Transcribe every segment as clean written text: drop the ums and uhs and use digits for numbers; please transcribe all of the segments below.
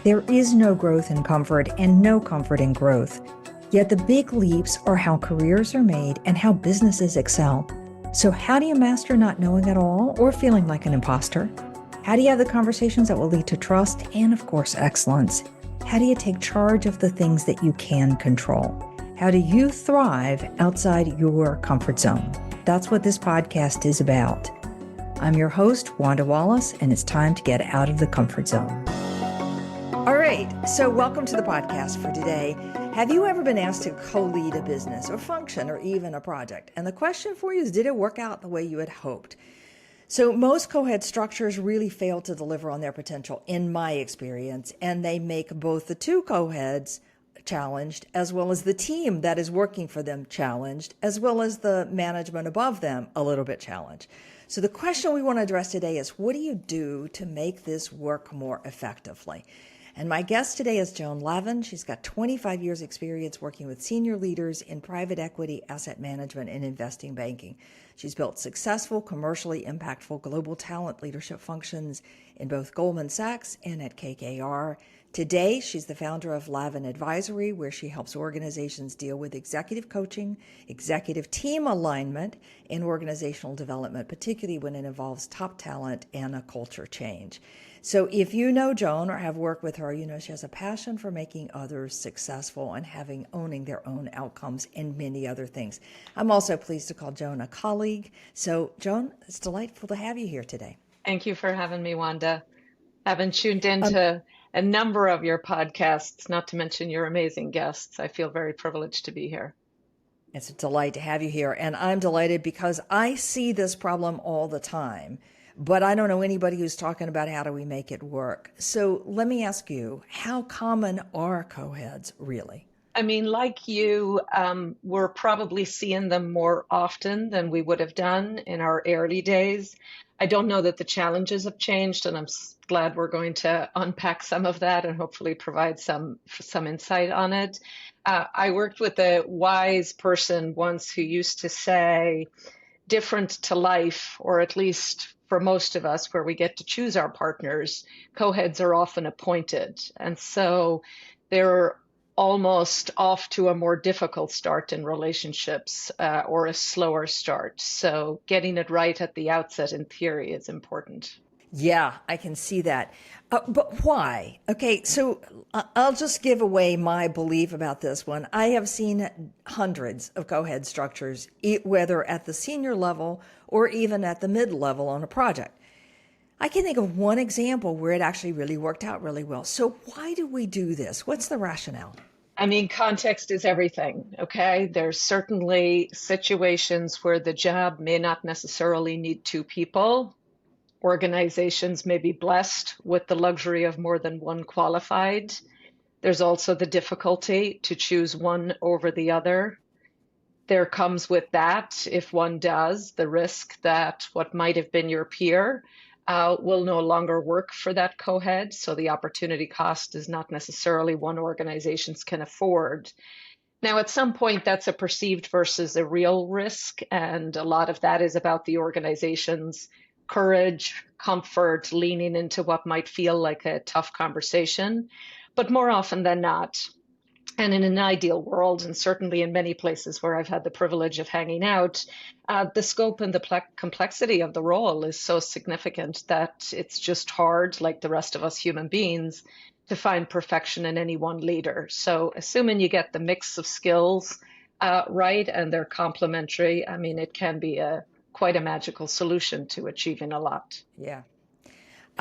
There is no growth in comfort and no comfort in growth. Yet the big leaps are how careers are made and how businesses excel. So how do you master not knowing it all or feeling like an imposter? How do you have the conversations that will lead to trust and, of course, excellence? How do you take charge of the things that you can control? How do you thrive outside your comfort zone? That's what this podcast is about. I'm your host, Wanda Wallace, and it's time to get out of the comfort zone. All right, so welcome to the podcast for today. Have you ever been asked to co-lead a business or function or even a project? And the question for you is, did it work out the way you had hoped? So most co-head structures really fail to deliver on their potential, in my experience, and they make both the two co-heads challenged, as well as the team that is working for them challenged, as well as the management above them a little bit challenged. So the question we want to address today is, what do you do to make this work more effectively? And my guest today is Joan Lavin. She's got 25 years experience working with senior leaders in private equity, asset management, and investing banking. She's built successful, commercially impactful global talent leadership functions in both Goldman Sachs and at KKR. Today, she's the founder of Lavin Advisory, where she helps organizations deal with executive coaching, executive team alignment, and organizational development, particularly when it involves top talent and a culture change. So if you know Joan or have worked with her, you know she has a passion for making others successful and owning their own outcomes and many other things. I'm also pleased to call Joan a colleague. So Joan, it's delightful to have you here today. Thank you for having me, Wanda. I've been tuned into a number of your podcasts, not to mention your amazing guests. I feel very privileged to be here. It's a delight to have you here. And I'm delighted because I see this problem all the time. But I don't know anybody who's talking about how do we make it work. So let me ask you, how common are co-heads really? I mean, like you, we're probably seeing them more often than we would have done in our early days. I don't know that the challenges have changed, and I'm glad we're going to unpack some of that and hopefully provide some insight on it. I worked with a wise person once who used to say, different to life, or at least for most of us, where we get to choose our partners, co-heads are often appointed. And so they're almost off to a more difficult start in relationships or a slower start. So getting it right at the outset in theory is important. Yeah, I can see that. But why? Okay, so I'll just give away my belief about this one. I have seen hundreds of co-head structures, whether at the senior level or even at the mid-level on a project. I can think of one example where it actually really worked out really well. So why do we do this? What's the rationale? I mean, context is everything, okay? There's certainly situations where the job may not necessarily need two people. Organizations may be blessed with the luxury of more than one qualified. There's also the difficulty to choose one over the other. There comes with that, if one does, the risk that what might have been your peer will no longer work for that co-head. So the opportunity cost is not necessarily one organizations can afford. Now, at some point, that's a perceived versus a real risk. And a lot of that is about the organization's courage, comfort, leaning into what might feel like a tough conversation. But more often than not, and in an ideal world, and certainly in many places where I've had the privilege of hanging out, the scope and the complexity of the role is so significant that it's just hard, like the rest of us human beings, to find perfection in any one leader. So assuming you get the mix of skills right and they're complementary, I mean, it can be quite a magical solution to achieving a lot. Yeah.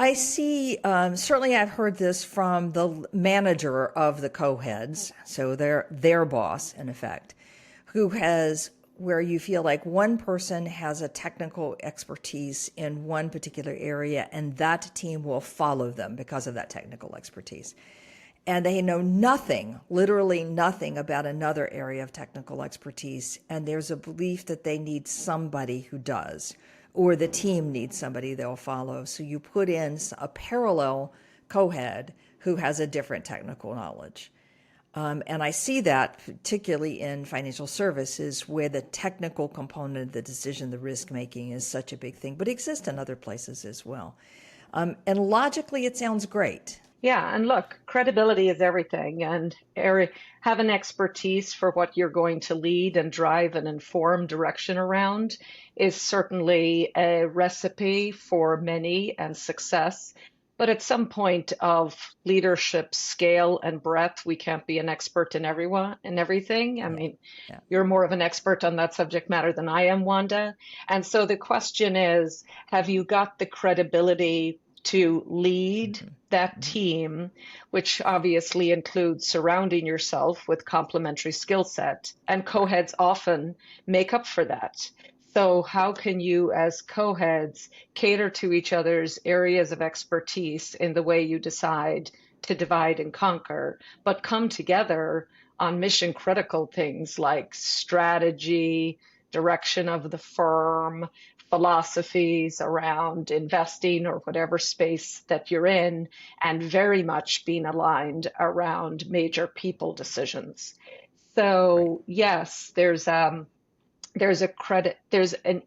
I see, certainly I've heard this from the manager of the co-heads, so their boss, in effect, where you feel like one person has a technical expertise in one particular area, and that team will follow them because of that technical expertise. And they know nothing, literally nothing about another area of technical expertise, and there's a belief that they need somebody who does, or the team needs somebody they'll follow. So you put in a parallel co-head who has a different technical knowledge. And I see that particularly in financial services where the technical component of the decision, the risk making is such a big thing, but it exists in other places as well. And logically, it sounds great. Yeah, and look, credibility is everything, and have an expertise for what you're going to lead and drive and inform direction around is certainly a recipe for many and success. But at some point of leadership scale and breadth, we can't be an expert in everyone and everything. I Yeah. mean, Yeah. you're more of an expert on that subject matter than I am, Wanda. And so the question is, have you got the credibility to lead Hmm. that Hmm. team, which obviously includes surrounding yourself with complementary skill set, and Right. co-heads often make up for that. So how can you as co-heads cater to each other's areas of expertise in the way you decide to divide and conquer, but come together on mission critical things like strategy, direction of the firm, philosophies around investing or whatever space that you're in, and very much being aligned around major people decisions. Right. So yes, there's an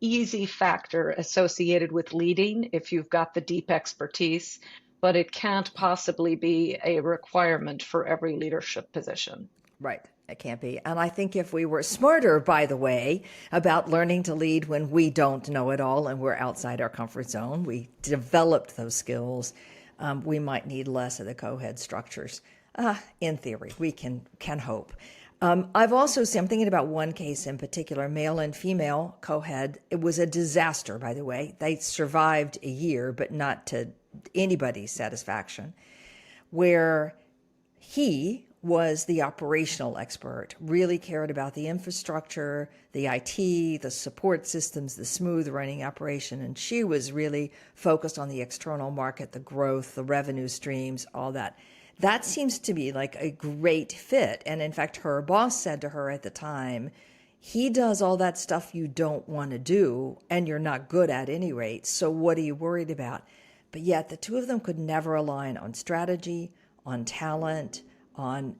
easy factor associated with leading if you've got the deep expertise, but it can't Yeah. possibly be a requirement for every leadership position. Right. It can't be. And I think if we were smarter, by the way, about learning to lead when we don't know it all and we're outside our comfort zone, we developed those skills, we might need less of the co-head structures. In theory, we can hope. I've also seen, I'm thinking about one case in particular, male and female co-head. It was a disaster, by the way. They survived a year, but not to anybody's satisfaction, where he was the operational expert, really cared about the infrastructure, the IT, the support systems, the smooth running operation. And she was really focused on the external market, the growth, the revenue streams, all that. That seems to be like a great fit. And in fact, her boss said to her at the time, he does all that stuff you don't want to do and you're not good at any rate. So what are you worried about? But yet the two of them could never align on strategy, on talent, on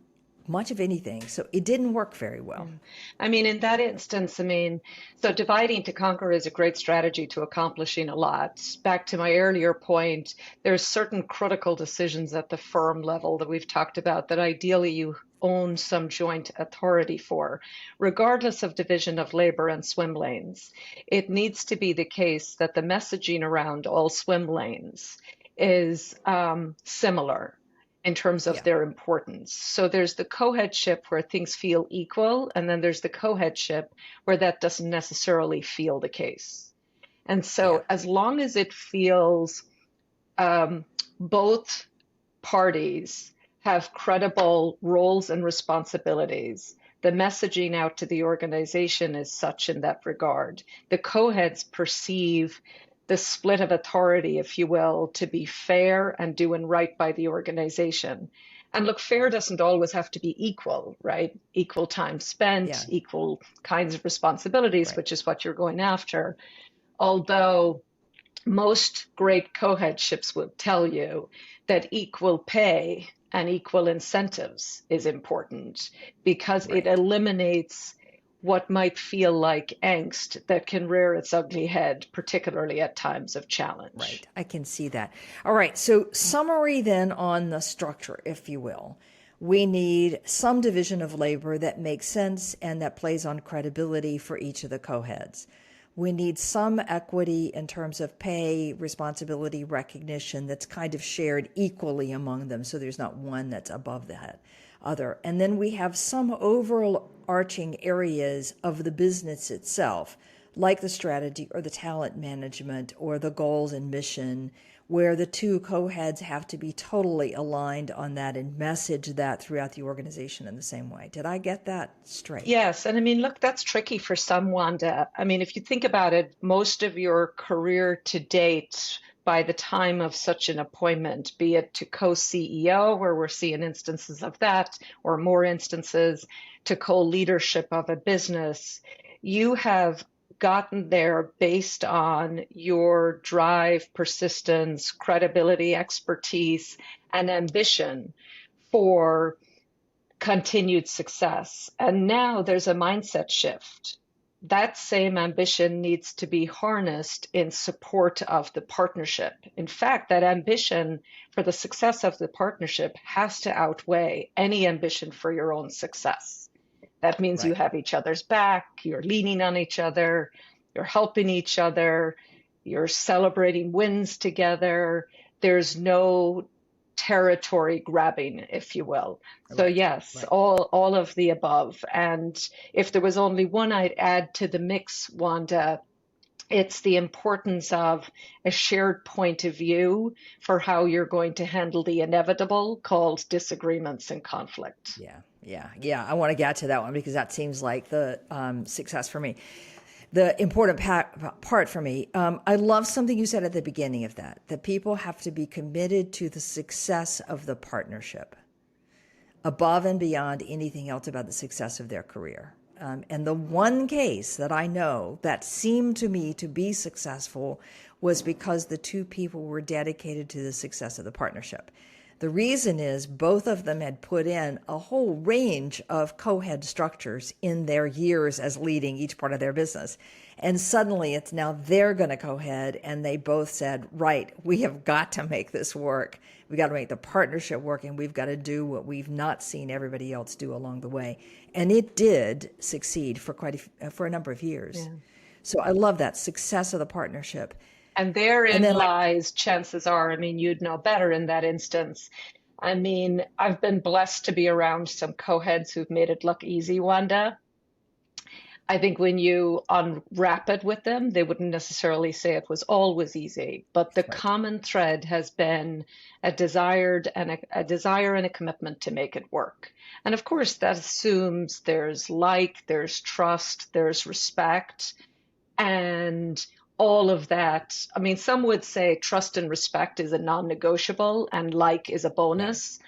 much of anything. So it didn't work very well. Yeah. I mean, in that instance, I mean, so dividing to conquer is a great strategy to accomplishing a lot. Back to my earlier point, there's certain critical decisions at the firm level that we've talked about that ideally you own some joint authority for, regardless of division of labor and swim lanes. It needs to be the case that the messaging around all swim lanes is similar in terms of Yeah. their importance. So there's the co-headship where things feel equal, and then there's the co-headship where that doesn't necessarily feel the case. And Yeah. so as long as it feels um, both parties have credible roles and responsibilities, the messaging out to the organization is such in that regard. The co-heads perceive the split of authority, if you will, to be fair and doing right by the organization. And look, fair doesn't always have to be equal, right? Equal time spent, Yeah. equal kinds of responsibilities, Right. which is what you're going after. Although most great co-headships will tell you that equal pay and equal incentives is important because it Right. eliminates what might feel like angst that can rear its ugly head, particularly at times of challenge. Right. I can see that. All right. So, summary then on the structure, if you will. We need some division of labor that makes sense and that plays on credibility for each of the co-heads. We need some equity in terms of pay, responsibility, recognition that's kind of shared equally among them. So there's not one that's above the head other. And then we have some overarching areas of the business itself, like the strategy or the talent management or the goals and mission, where the two co-heads have to be totally aligned on that and message that throughout the organization in the same way. Did I get that straight? Yes, and I mean, look, that's tricky for some, Wanda. I mean, if you think about it, most of your career to date, by the time of such an appointment, be it to co-CEO, where we're seeing instances of that, or more instances, to co-leadership of a business, you have gotten there based on your drive, persistence, credibility, expertise, and ambition for continued success. And now there's a mindset shift. that same ambition needs to be harnessed in support of the partnership. In fact, that ambition for the success of the partnership has to outweigh any ambition for your own success. That means you Right. have each other's back, you're leaning on each other, you're helping each other, you're celebrating wins together. There's no territory grabbing, if you will. So Right. yes, Right. all of the above. And if there was only one I'd add to the mix, Wanda, it's the importance of a shared point of view for how you're going to handle the inevitable called disagreements and conflict. Yeah. I want to get to that one because that seems like the success for me. The important part for me. I love something you said at the beginning of that people have to be committed to the success of the partnership above and beyond anything else about the success of their career. And the one case that I know that seemed to me to be successful was because the two people were dedicated to the success of the partnership. The reason is both of them had put in a whole range of co-head structures in their years as leading each part of their business. And suddenly it's now they're going to co-head, and they both said, right, we have got to make this work. We got to make the partnership work, and we've got to do what we've not seen everybody else do along the way. And it did succeed for for a number of years. Yeah. So I love that success of the partnership. And And therein then lies, chances are, I mean, you'd know better in that instance. I mean, I've been blessed to be around some co-heads who've made it look easy, Wanda. I think when you unwrap it with them, they wouldn't necessarily say it was always easy, but the right. common thread has been a a desire and a commitment to make it work. And of course, that assumes there's trust, there's respect, and all of that. I mean, some would say trust and respect is a non-negotiable and like is a Yeah. bonus.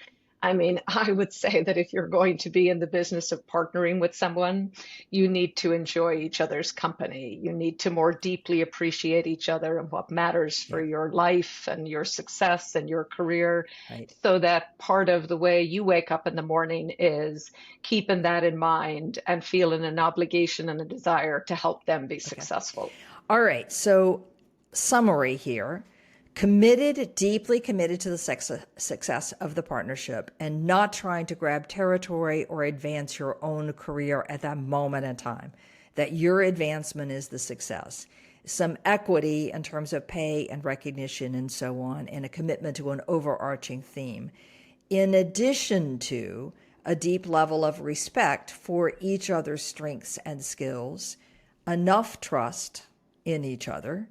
I mean, I would say that if you're going to be in the business of partnering with someone, you need to enjoy each other's company. You need to more deeply appreciate each other and what matters for Yeah. your life and your success and your career. Right. So that part of the way you wake up in the morning is keeping that in mind and feeling an obligation and a desire to help them be Okay. successful. All right. So, summary here: committed, deeply committed to the success of the partnership and not trying to grab territory or advance your own career at that moment in time, that your advancement is the success. Some equity in terms of pay and recognition and so on, and a commitment to an overarching theme. In addition to a deep level of respect for each other's strengths and skills, enough trust in each other,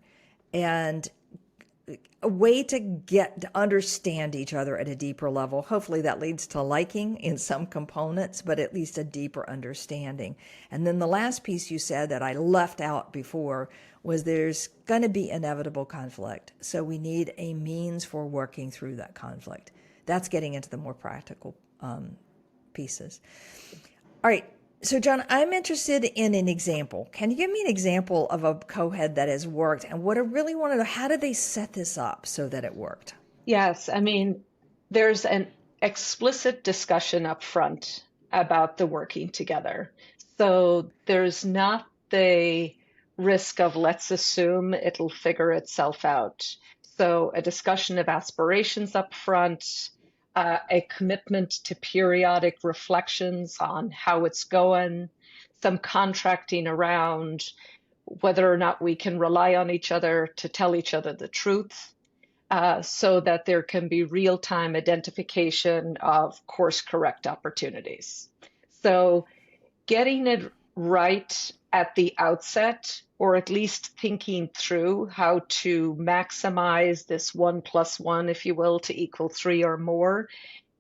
and a way to get to understand each other at a deeper level. Hopefully that leads to liking in some components, but at least a deeper understanding. And then the last piece you said that I left out before was there's going to be inevitable conflict. So we need a means for working through that conflict. That's getting into the more practical pieces. All right. So, John, I'm interested in an example. Can you give me an example of a co-head that has worked? And what I really want to know, how did they set this up so that it worked? Yes, I mean, there's an explicit discussion up front about the working together. So there's not the risk of let's assume it'll figure itself out. So a discussion of aspirations up front, a commitment to periodic reflections on how it's going, some contracting around whether or not we can rely on each other to tell each other the truth, so that there can be real-time identification of course correct opportunities. So getting it right at the outset, or at least thinking through how to maximize this 1 + 1, if you will, to equal 3 or more,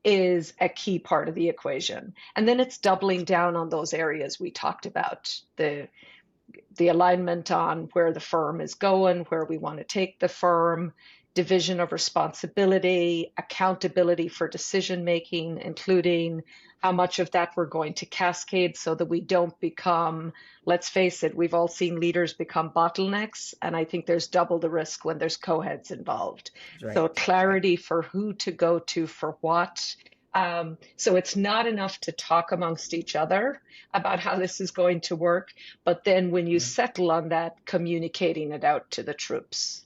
is a key part of the equation. And then it's doubling down on those areas we talked about, the alignment on where the firm is going, where we want to take the firm, division of responsibility, accountability for decision making, including how much of that we're going to cascade so that we don't become, let's face it, we've all seen leaders become bottlenecks. And I think there's double the risk when there's co-heads involved. Right, So right. clarity for who to go to for what, So it's not enough to talk amongst each other about how this is going to work, but then when you settle on that, communicating it out to the troops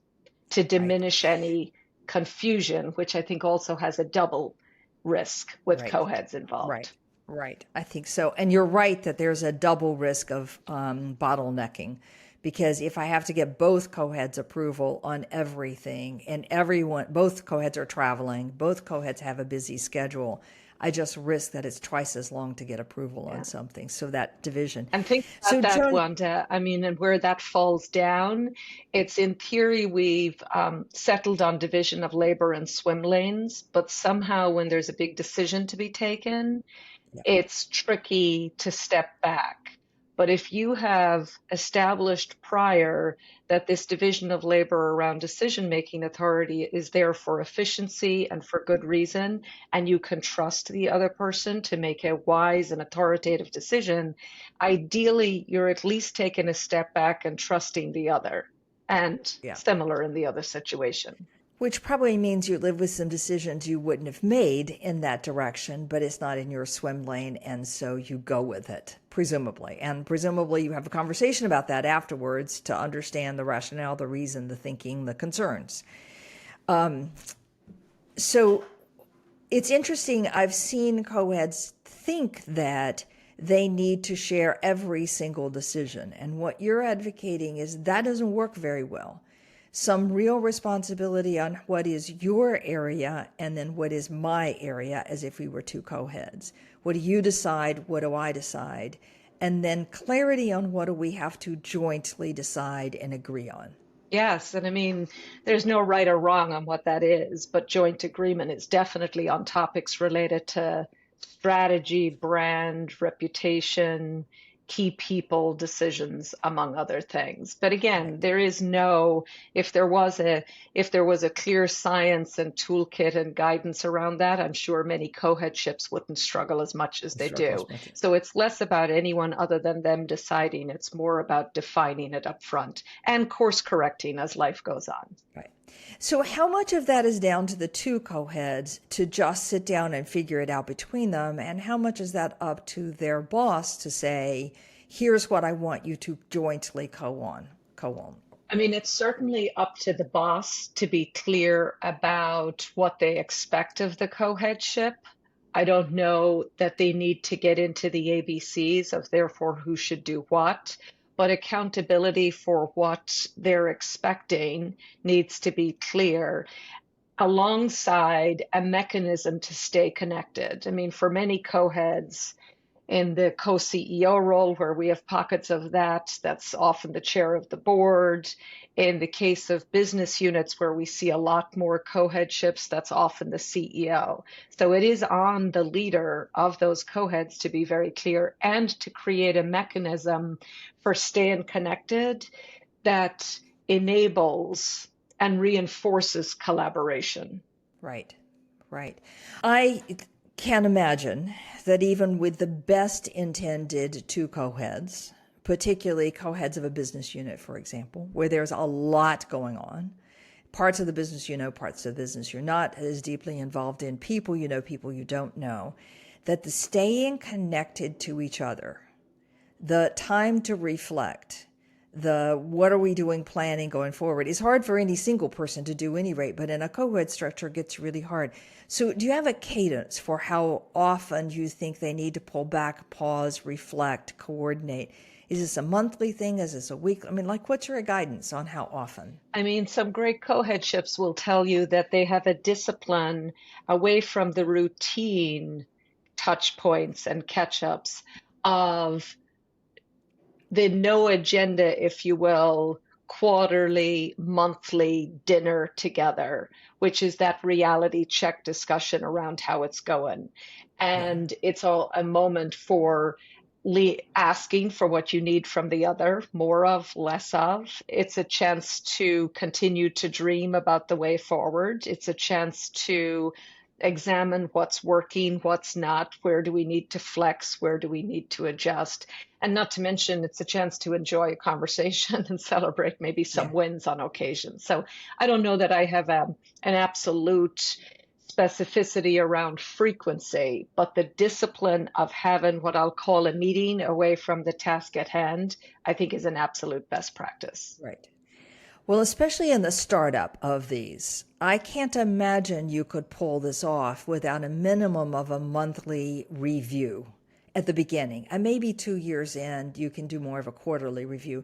to Right. diminish any confusion, which I think also has a double risk with Right. co-heads involved. Right. Right. I think so. And you're right that there's a double risk of bottlenecking, because if I have to get both co-heads approval on everything and everyone, both co-heads are traveling, both co-heads have a busy schedule, I just risk that it's twice as long to get approval on something. So that division. And think So about that, Joan, Wanda. I mean, and where that falls down, it's in theory we've settled on division of labor and swim lanes, but somehow when there's a big decision to be taken, yeah, it's tricky to step back. But if you have established prior that this division of labor around decision-making authority is there for efficiency and for good reason, and you can trust the other person to make a wise and authoritative decision, ideally you're at least taking a step back and trusting the other. And yeah. similar in the other situation. Which probably means you live with some decisions you wouldn't have made in that direction, but it's not in your swim lane, and so you go with it, presumably. And presumably you have a conversation about that afterwards to understand the rationale, the reason, the thinking, the concerns. So it's interesting. I've seen co-eds think that they need to share every single decision. And what you're advocating is that doesn't work very well. Some real responsibility on what is your area and then what is my area, as if we were two co-heads. What do you decide? What do I decide? And then clarity on what do we have to jointly decide and agree on. Yes, and I mean, there's no right or wrong on what that is, but joint agreement is definitely on topics related to strategy, brand, reputation, key people decisions, among other things. But again, Right. there is no, if there was a clear science and toolkit and guidance around that, I'm sure many co-headships wouldn't struggle as much as they Struggle do. as much. So it's less about anyone other than them deciding. It's more about defining it up front and course correcting as life goes on. Right. So how much of that is down to the two co-heads to just sit down and figure it out between them? And how much is that up to their boss to say, here's what I want you to jointly co-own? I mean, it's certainly up to the boss to be clear about what they expect of the co-headship. I don't know that they need to get into the ABCs of therefore who should do what, but accountability for what they're expecting needs to be clear alongside a mechanism to stay connected. I mean, for many co-heads, in the co-CEO role, where we have pockets of that, that's often the chair of the board. In the case of business units, where we see a lot more co-headships, that's often the CEO. So it is on the leader of those co-heads to be very clear and to create a mechanism for staying connected that enables and reinforces collaboration. Right. Right. I can imagine that even with the best intended two co-heads, particularly co-heads of a business unit, for example, where there's a lot going on, parts of the business you know, parts of the business you're not as deeply involved in, people you know, people you don't know, that the staying connected to each other, the time to reflect, the what are we doing planning going forward is hard for any single person to do any rate, but in a co-ed structure it gets really hard. So do you have a cadence for how often you think they need to pull back, pause, reflect, coordinate? Is this a monthly thing? Is this a week? I mean, like, what's your guidance on how often? I mean, some great co-headships will tell you that they have a discipline away from the routine touch points and catch-ups of the no agenda, if you will, quarterly, monthly dinner together, which is that reality check discussion around how it's going. Yeah. And it's all a moment for asking for what you need from the other, more of, less of. It's a chance to continue to dream about the way forward. It's a chance to examine what's working, what's not, where do we need to flex, where do we need to adjust. And not to mention, it's a chance to enjoy a conversation and celebrate maybe some Yeah. wins on occasion. So I don't know that I have an absolute specificity around frequency, but the discipline of having what I'll call a meeting away from the task at hand, I think is an absolute best practice. Right. Well, especially in the startup of these, I can't imagine you could pull this off without a minimum of a monthly review at the beginning. And maybe 2 years in, you can do more of a quarterly review.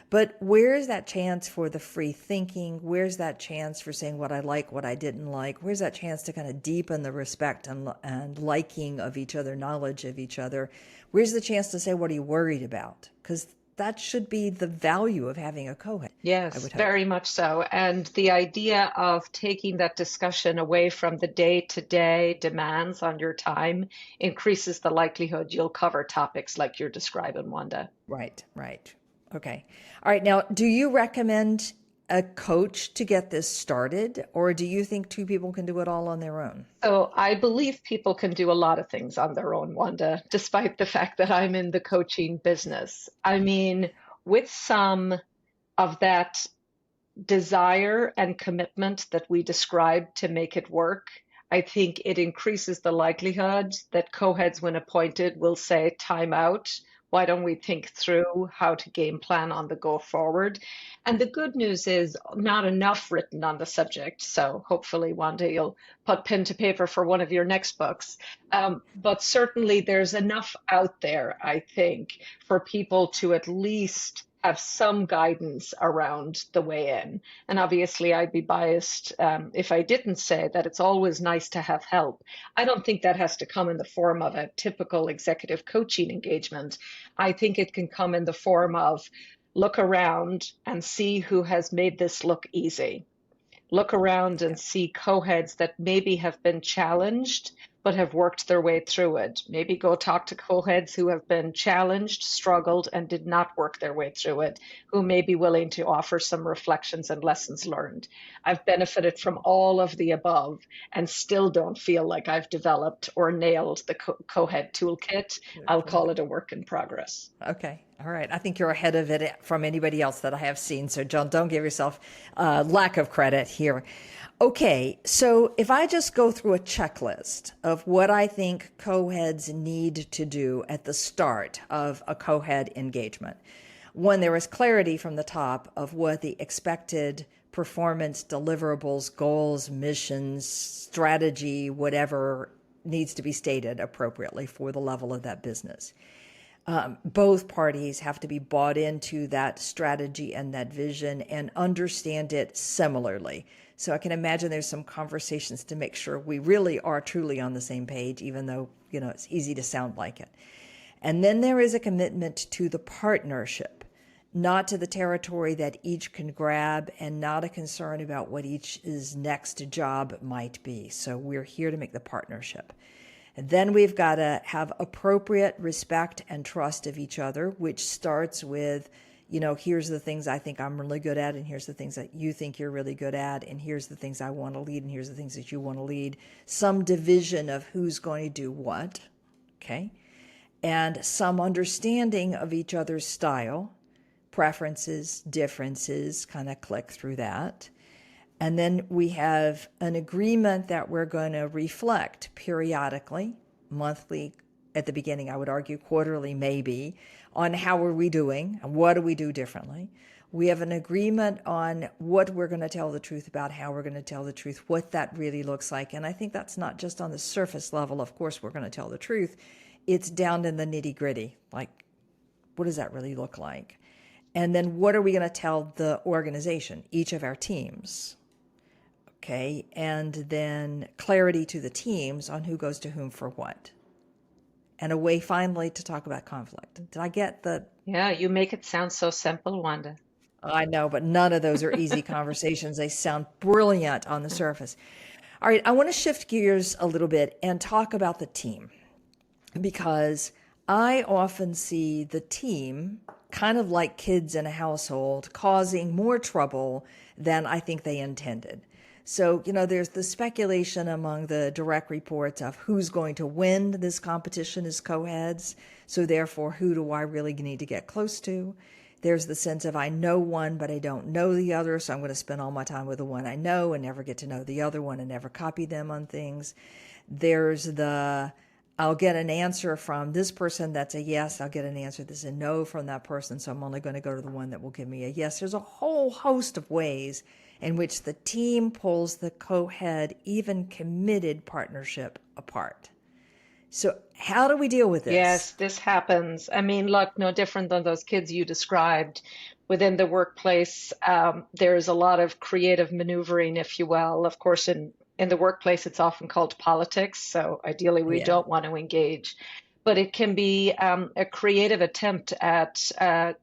But where's that chance for the free thinking? Where's that chance for saying what I like, what I didn't like? Where's that chance to kind of deepen the respect and liking of each other, knowledge of each other? Where's the chance to say, what are you worried about? Because that should be the value of having a co-head. Yes, very much so. And the idea of taking that discussion away from the day-to-day demands on your time increases the likelihood you'll cover topics like you're describing, Wanda. Right, right. Okay. All right. Now, do you recommend a coach to get this started, or do you think two people can do it all on their own? So I believe people can do a lot of things on their own, Wanda, despite the fact that I'm in the coaching business. I mean, with some of that desire and commitment that we described to make it work, I think it increases the likelihood that co-heads, when appointed, will say, time out. Why don't we think through how to game plan on the go forward? And the good news is not enough written on the subject. So hopefully one day you'll put pen to paper for one of your next books. But certainly there's enough out there, I think, for people to at least have some guidance around the way in. And obviously I'd be biased if I didn't say that it's always nice to have help. I don't think that has to come in the form of a typical executive coaching engagement. I think it can come in the form of look around and see who has made this look easy. Look around and see co-heads that maybe have been challenged but have worked their way through it. Maybe go talk to co-heads who have been challenged, struggled, and did not work their way through it, who may be willing to offer some reflections and lessons learned. I've benefited from all of the above and still don't feel like I've developed or nailed the co-head toolkit. I'll call it a work in progress. Okay. All right. I think you're ahead of it from anybody else that I have seen. So, Joan, don't give yourself lack of credit here. Okay. So if I just go through a checklist of what I think co-heads need to do at the start of a co-head engagement, one, there is clarity from the top of what the expected performance, deliverables, goals, missions, strategy, whatever needs to be stated appropriately for the level of that business. Both parties have to be bought into that strategy and that vision and understand it similarly. So I can imagine there's some conversations to make sure we really are truly on the same page, even though, it's easy to sound like it. And then there is a commitment to the partnership, not to the territory that each can grab, and not a concern about what each's next job might be. So we're here to make the partnership. And then we've got to have appropriate respect and trust of each other, which starts with, here's the things I think I'm really good at, and here's the things that you think you're really good at, and here's the things I want to lead, and here's the things that you want to lead. Some division of who's going to do what, okay? And some understanding of each other's style, preferences, differences, kind of click through that. And then we have an agreement that we're going to reflect periodically, monthly at the beginning, I would argue quarterly maybe, on how are we doing and what do we do differently. We have an agreement on what we're going to tell the truth about, how we're going to tell the truth, what that really looks like. And I think that's not just on the surface level. Of course, we're going to tell the truth. It's down in the nitty gritty. Like, what does that really look like? And then what are we going to tell the organization, each of our teams? Okay, and then clarity to the teams on who goes to whom for what. And a way finally to talk about conflict. Did I get the... Yeah, you make it sound so simple, Wanda. I know, but none of those are easy conversations. They sound brilliant on the surface. All right, I want to shift gears a little bit and talk about the team, because I often see the team kind of like kids in a household causing more trouble than I think they intended. So, there's the speculation among the direct reports of who's going to win this competition as co-heads. So therefore, who do I really need to get close to? There's the sense of I know one, but I don't know the other, so I'm going to spend all my time with the one I know and never get to know the other one and never copy them on things. There's the I'll get an answer from this person that's a yes. I'll get an answer that's a no from that person. So I'm only going to go to the one that will give me a yes. There's a whole host of ways in which the team pulls the co-head, even committed partnership apart. So how do we deal with this? Yes, this happens. I mean, look, no different than those kids you described. Within the workplace, there's a lot of creative maneuvering, if you will. Of course, in the workplace, it's often called politics. So ideally, we Yeah. don't want to engage. But it can be a creative attempt at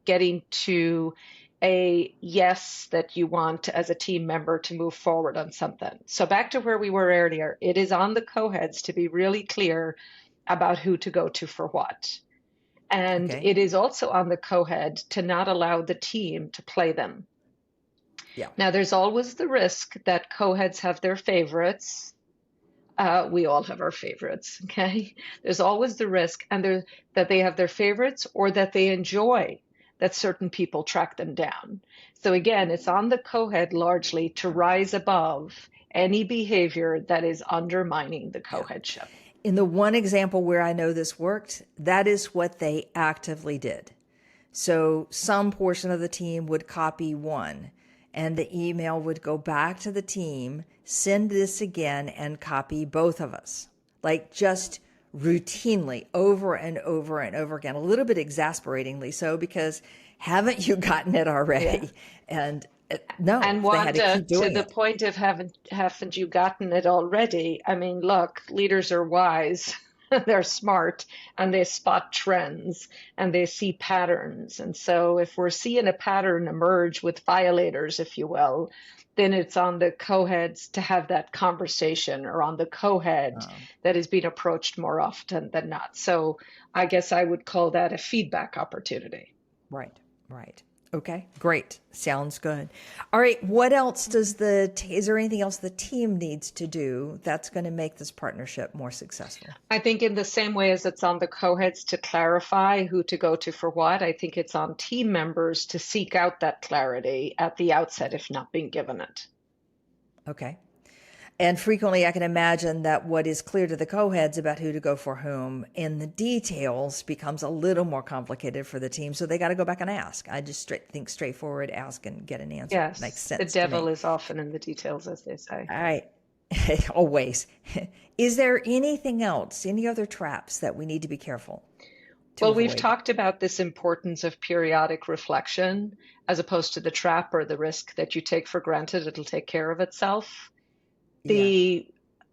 getting to a yes that you want as a team member to move forward on something. So back to where we were earlier, it is on the co-heads to be really clear about who to go to for what. And Okay. it is also on the co-head to not allow the team to play them. Yeah. Now, there's always the risk that co-heads have their favorites. We all have our favorites, okay? There's always the risk that they have their favorites or that they enjoy that certain people track them down. So again, it's on the co-head largely to rise above any behavior that is undermining the co-headship. In the one example where I know this worked, that is what they actively did. So some portion of the team would copy one, and the email would go back to the team, send this again, and copy both of us. Like just routinely over and over and over again, a little bit exasperatingly so, because haven't you gotten it already? Yeah. And no, And they had to Wanda, keep doing to the it. point of haven't you gotten it already? I mean, look, leaders are wise, they're smart, and they spot trends and they see patterns. And so if we're seeing a pattern emerge with violators, if you will, then it's on the co-heads to have that conversation, or on the co-head that is being approached more often than not. So I guess I would call that a feedback opportunity. Right, right. Okay, great. Sounds good. All right, what else is there anything else the team needs to do that's going to make this partnership more successful? I think in the same way as it's on the co-heads to clarify who to go to for what, I think it's on team members to seek out that clarity at the outset if not being given it. Okay. And frequently I can imagine that what is clear to the co-heads about who to go for whom in the details becomes a little more complicated for the team. So they got to go back and ask. I just think straightforward, ask and get an answer. Yes, Makes the sense to me. devil is often in the details, as they say. All right. Always. Is there anything else, any other traps that we need to be careful to Well, we've avoid? talked about this importance of periodic reflection as opposed to the trap or the risk that you take for granted it'll take care of itself. Yeah.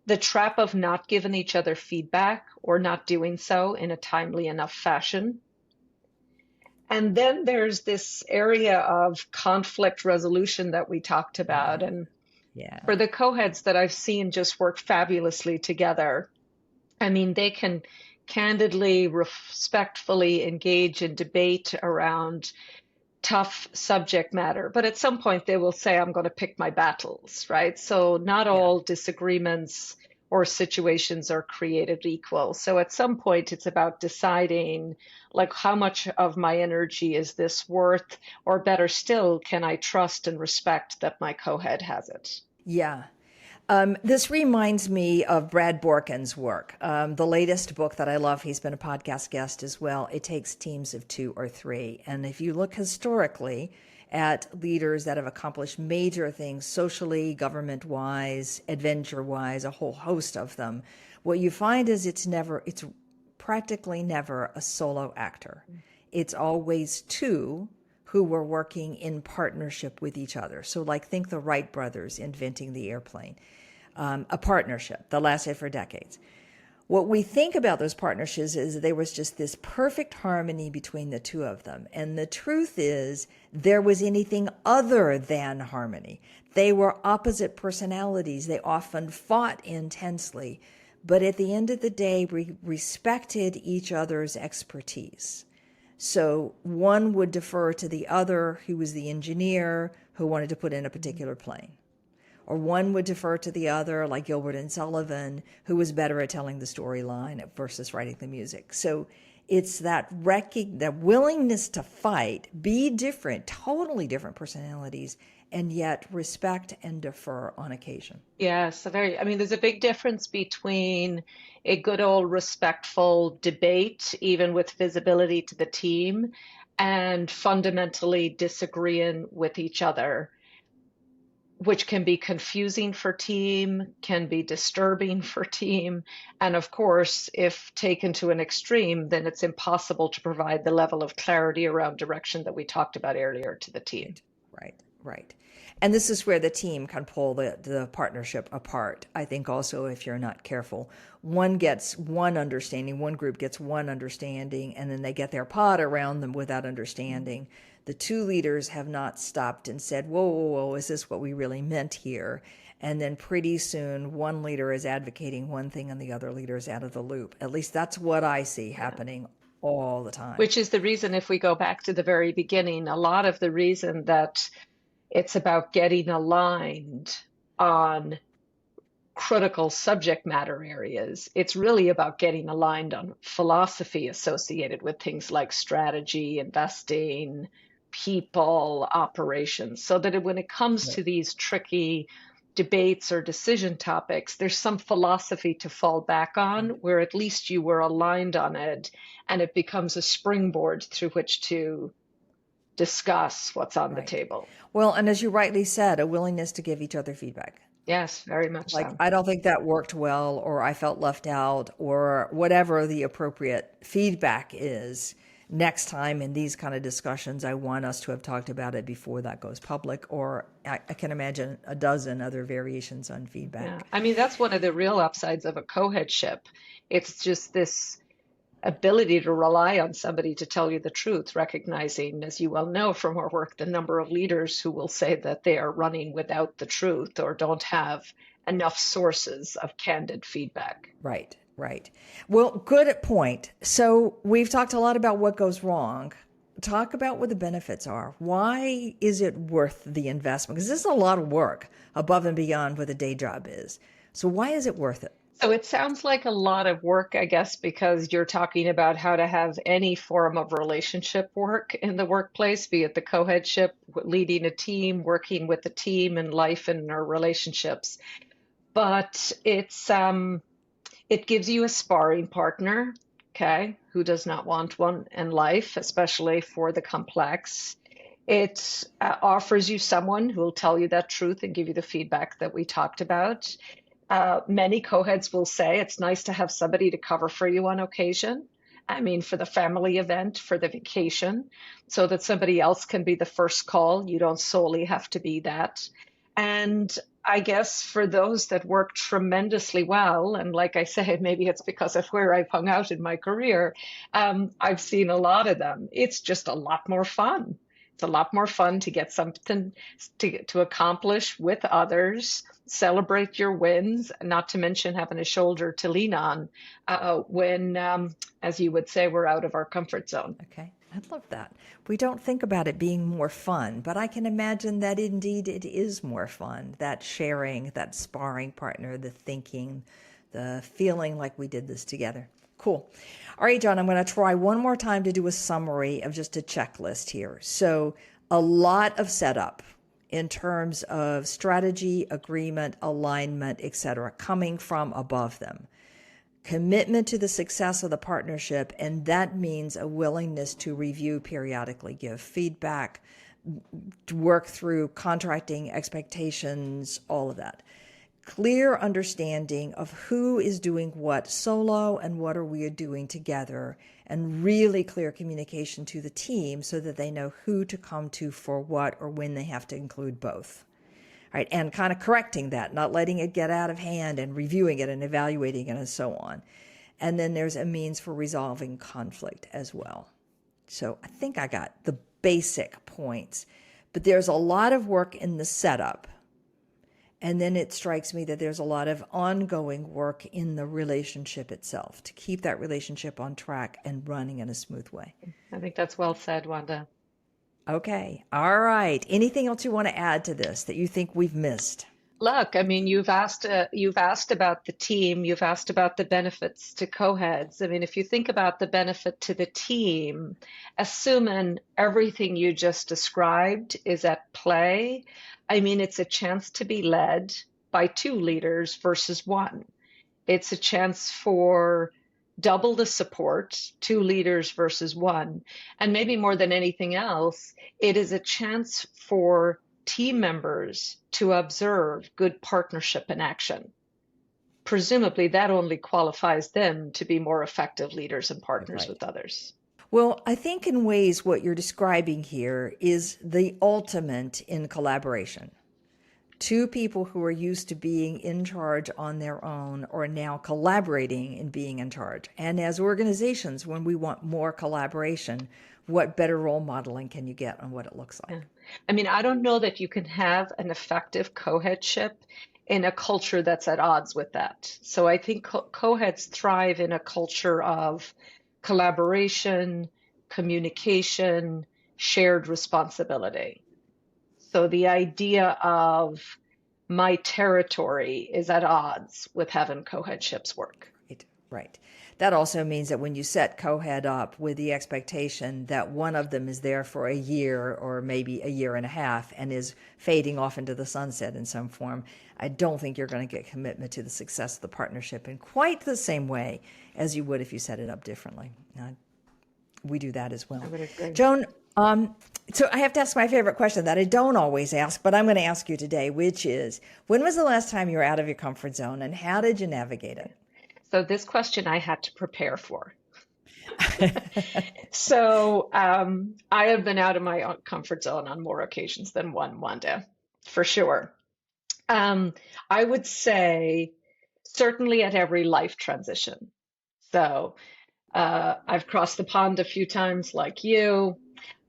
The trap of not giving each other feedback or not doing so in a timely enough fashion. And then there's this area of conflict resolution that we talked about. And Yeah. for the co-heads that I've seen just work fabulously together, I mean, they can candidly, respectfully engage in debate around tough subject matter, but at some point they will say, I'm going to pick my battles, right? So not all disagreements or situations are created equal. So at some point it's about deciding, like, how much of my energy is this worth? Or better still, can I trust and respect that my co-head has it? Yeah. This reminds me of Brad Borkin's work. The latest book that I love, he's been a podcast guest as well. It takes teams of 2 or 3. And if you look historically at leaders that have accomplished major things socially, government-wise, adventure-wise, a whole host of them, what you find is it's practically never a solo actor. It's always 2 who were working in partnership with each other. So like think the Wright brothers inventing the airplane. A partnership that lasted for decades. What we think about those partnerships is there was just this perfect harmony between the 2 of them. And the truth is there was anything other than harmony. They were opposite personalities. They often fought intensely. But at the end of the day, we respected each other's expertise. So one would defer to the other, who was the engineer who wanted to put in a particular plane. Or one would defer to the other, like Gilbert and Sullivan, who was better at telling the storyline versus writing the music. So It's that that willingness to fight, be different, totally different personalities, and yet respect and defer on occasion. Yes, I mean, there's a big difference between a good old respectful debate, even with visibility to the team, and fundamentally disagreeing with each other, which can be confusing for team, can be disturbing for team. And of course, if taken to an extreme, then it's impossible to provide the level of clarity around direction that we talked about earlier to the team. Right. And this is where the team can pull the partnership apart. I think also, if you're not careful, one gets one understanding, one group gets one understanding, and then they get their pod around them without understanding. The two leaders have not stopped and said, whoa, is this what we really meant here? And then pretty soon, one leader is advocating one thing and the other leader is out of the loop. At least that's what I see happening all the time. Which is the reason, if we go back to the very beginning, a lot of the reason that it's about getting aligned on critical subject matter areas. It's really about getting aligned on philosophy associated with things like strategy, investing, people, operations, so that when it comes to these tricky debates or decision topics, there's some philosophy to fall back on where at least you were aligned on it, and it becomes a springboard through which to discuss what's on the table. Well, and as you rightly said, a willingness to give each other feedback. Yes, very much Like, so. I don't think that worked well, or I felt left out, or whatever the appropriate feedback is. Next time in these kind of discussions, I want us to have talked about it before that goes public, or I can imagine a dozen other variations on feedback. Yeah. I mean, that's one of the real upsides of a co-headship. It's just this ability to rely on somebody to tell you the truth, recognizing, as you well know from our work, the number of leaders who will say that they are running without the truth or don't have enough sources of candid feedback. Right. Well, good point. So we've talked a lot about what goes wrong. Talk about what the benefits are. Why is it worth the investment? Because this is a lot of work above and beyond what the day job is. So why is it worth it? So it sounds like a lot of work, I guess, because you're talking about how to have any form of relationship work in the workplace, be it the co-headship, leading a team, working with the team in life and our relationships. But it gives you a sparring partner, okay, who does not want one in life, especially for the complex. It offers you someone who will tell you that truth and give you the feedback that we talked about. Many co-heads will say it's nice to have somebody to cover for you on occasion. I mean, for the family event, for the vacation, so that somebody else can be the first call. You don't solely have to be that. And I guess for those that work tremendously well, and like I say, maybe it's because of where I've hung out in my career, I've seen a lot of them. It's just a lot more fun. It's a lot more fun to get something to accomplish with others, celebrate your wins, not to mention having a shoulder to lean on when, as you would say, we're out of our comfort zone. Okay, I love that. We don't think about it being more fun, but I can imagine that indeed it is more fun. That sharing, that sparring partner, the thinking, the feeling like we did this together. Cool. All right, John, I'm going to try one more time to do a summary of just a checklist here. So a lot of setup in terms of strategy, agreement, alignment, etc., coming from above them. Commitment to the success of the partnership, and that means a willingness to review periodically, give feedback, work through contracting expectations, all of that. Clear understanding of who is doing what solo and what are we doing together, and really clear communication to the team so that they know who to come to for what or when they have to include both. Right, and kind of correcting that, not letting it get out of hand and reviewing it and evaluating it and so on. And then there's a means for resolving conflict as well. So I think I got the basic points, but there's a lot of work in the setup. And then it strikes me that there's a lot of ongoing work in the relationship itself to keep that relationship on track and running in a smooth way. I think that's well said, Wanda. Okay. All right. Anything else you want to add to this that you think we've missed? look, I mean, you've asked about the team, you've asked about the benefits to co-heads. I mean, if you think about the benefit to the team, assuming everything you just described is at play, I mean, it's a chance to be led by two leaders versus one. It's a chance for double the support, two leaders versus one. And maybe more than anything else, it is a chance for team members to observe good partnership in action. Presumably, that only qualifies them to be more effective leaders and partners Right. with others. Well, I think in ways what you're describing here is the ultimate in collaboration. Two people who are used to being in charge on their own are now collaborating in being in charge. And as organizations, when we want more collaboration, what better role modeling can you get on what it looks like? Yeah. I mean, I don't know that you can have an effective co-headship in a culture that's at odds with that. So I think co-heads thrive in a culture of collaboration, communication, shared responsibility. So the idea of my territory is at odds with having co-headships work. Right. That also means that when you set co-head up with the expectation that one of them is there for a year or maybe a year and a half and is fading off into the sunset in some form, I don't think you're going to get commitment to the success of the partnership in quite the same way as you would if you set it up differently. We do that as well. I would agree. Joan, so I have to ask my favorite question that I don't always ask, but I'm going to ask you today, which is, when was the last time you were out of your comfort zone and how did you navigate it? So this question I had to prepare for. So I have been out of my own comfort zone on more occasions than one, Wanda, for sure. I would say certainly at every life transition. So I've crossed the pond a few times like you.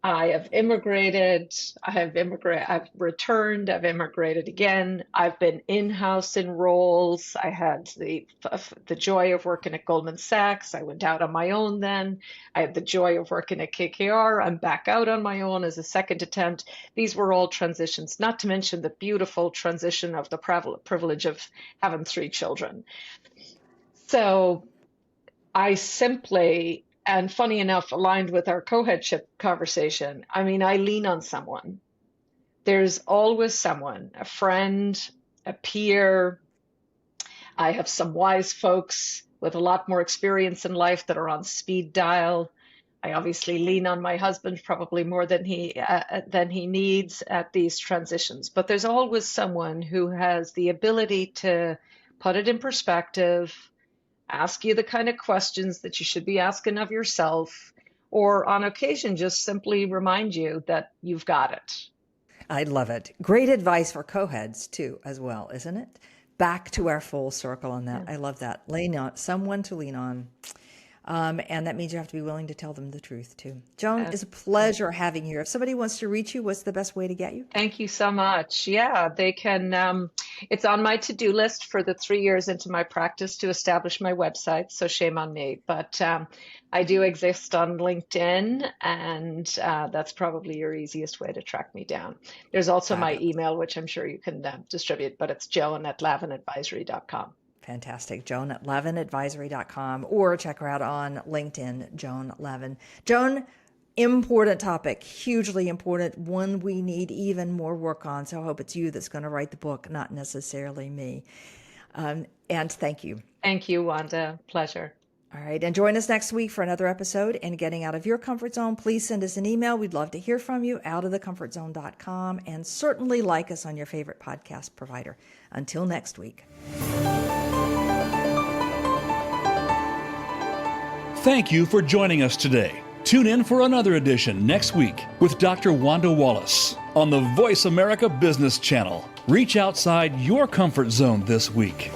I have immigrated, I've returned, I've immigrated again. I've been in-house in roles. I had the joy of working at Goldman Sachs. I went out on my own then. I had the joy of working at KKR. I'm back out on my own as a second attempt. These were all transitions, not to mention the beautiful transition of the privilege of having 3 children. So I simply, and funny enough, aligned with our co-headship conversation, I mean, I lean on someone. There's always someone, a friend, a peer. I have some wise folks with a lot more experience in life that are on speed dial. I obviously lean on my husband probably more than he needs at these transitions. But there's always someone who has the ability to put it in perspective, ask you the kind of questions that you should be asking of yourself, or on occasion, just simply remind you that you've got it. I love it. Great advice for co-heads too, as well, isn't it? Back to our full circle on that. I love that. Lean on someone to lean on. And that means you have to be willing to tell them the truth too. Joan, it's a pleasure having you here. If somebody wants to reach you, what's the best way to get you? Thank you so much. Yeah, they can, it's on my to-do list for the 3 years into my practice to establish my website, so shame on me. But I do exist on LinkedIn, and that's probably your easiest way to track me down. There's also my email, which I'm sure you can distribute, but it's joan@lavinadvisory.com. Fantastic. Joan at lavinadvisory.com, or check her out on LinkedIn, Joan Lavin. Joan, important topic, hugely important, one we need even more work on. So I hope it's you that's going to write the book, not necessarily me. And thank you. Thank you, Wanda. Pleasure. All right. And join us next week for another episode in Getting Out of Your Comfort Zone. Please send us an email. We'd love to hear from you, outofthecomfortzone.com, and certainly like us on your favorite podcast provider. Until next week. Thank you for joining us today. Tune in for another edition next week with Dr. Wanda Wallace on the Voice America Business Channel. Reach outside your comfort zone this week.